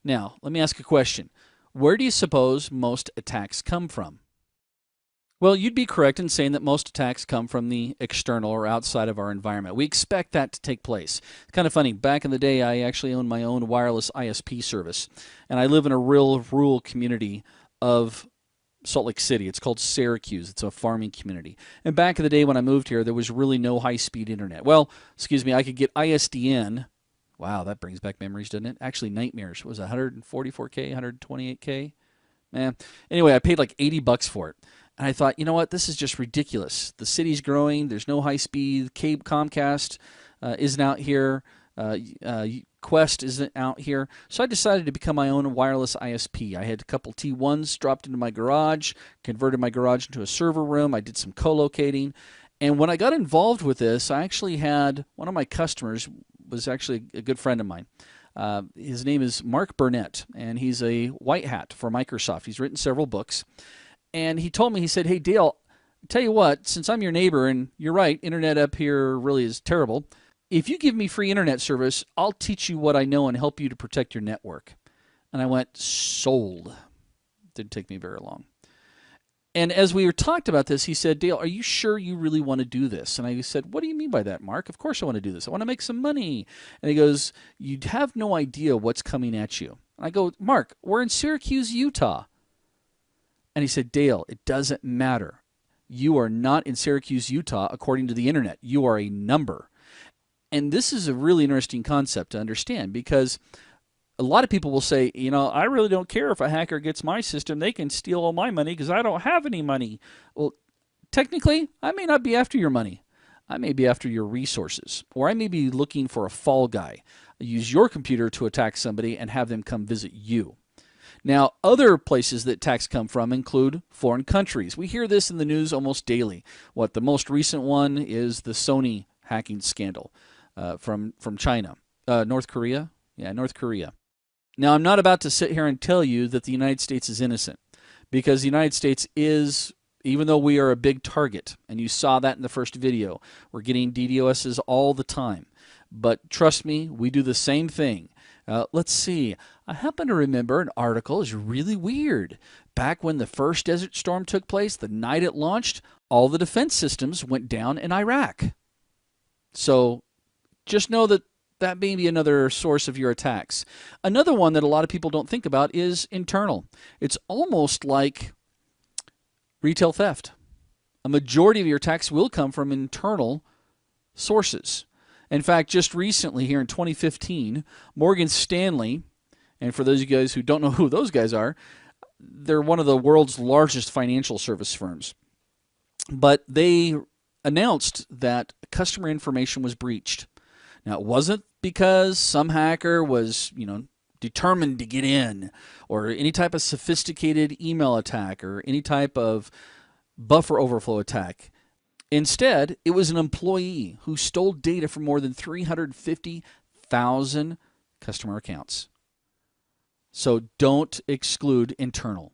Now, let me ask a question. Where do you suppose most attacks come from? Well, you'd be correct in saying that most attacks come from the external or outside of our environment. We expect that to take place. It's kind of funny. Back in the day, I actually owned my own wireless ISP service, and I live in a real rural community of Salt Lake City. It's called Syracuse. It's a farming community. And back in the day when I moved here, there was really no high-speed internet. Well, excuse me, I could get ISDN. Wow, that brings back memories, doesn't it? Actually, nightmares. It was 144K, 128K. Man. Anyway, I paid like $80 for it. And I thought, you know what? This is just ridiculous. The city's growing. There's no high speed. Cable Comcast isn't out here. Quest isn't out here. So I decided to become my own wireless ISP. I had a couple T1s dropped into my garage, converted my garage into a server room. I did some co-locating. And when I got involved with this, I actually had one of my customers was actually a good friend of mine. His name is Mark Burnett, and he's a white hat for Microsoft. He's written several books. And he told me, he said, hey, Dale, tell you what, since I'm your neighbor, and you're right, internet up here really is terrible, if you give me free internet service, I'll teach you what I know and help you to protect your network. And I went, sold. Didn't take me very long. And as we were talked about this, he said, Dale, are you sure you really want to do this? And I said, what do you mean by that, Mark? Of course I want to do this. I want to make some money. And he goes, you have no idea what's coming at you. And I go, Mark, we're in Syracuse, Utah. And he said, Dale, it doesn't matter. You are not in Syracuse, Utah, according to the internet. You are a number. And this is a really interesting concept to understand because a lot of people will say, you know, I really don't care if a hacker gets my system. They can steal all my money because I don't have any money. Well, technically, I may not be after your money. I may be after your resources. Or I may be looking for a fall guy. Use your computer to attack somebody and have them come visit you. Now, other places that attacks come from include foreign countries. We hear this in the news almost daily. What the most recent one is the Sony hacking scandal from China. North Korea? Yeah, North Korea. Now, I'm not about to sit here and tell you that the United States is innocent because the United States is, even though we are a big target, and you saw that in the first video, we're getting DDoSs all the time. But trust me, we do the same thing. Let's see. I happen to remember an article is really weird. Back when the first Desert Storm took place, the night it launched, all the defense systems went down in Iraq. So just know that that may be another source of your attacks. Another one that a lot of people don't think about is internal. It's almost like retail theft. A majority of your attacks will come from internal sources. In fact, just recently here in 2015, Morgan Stanley, and for those of you guys who don't know who those guys are, they're one of the world's largest financial service firms. But they announced that customer information was breached. Now, it wasn't because some hacker was, determined to get in, or any type of sophisticated email attack, or any type of buffer overflow attack. Instead, it was an employee who stole data from more than 350,000 customer accounts. So don't exclude internal.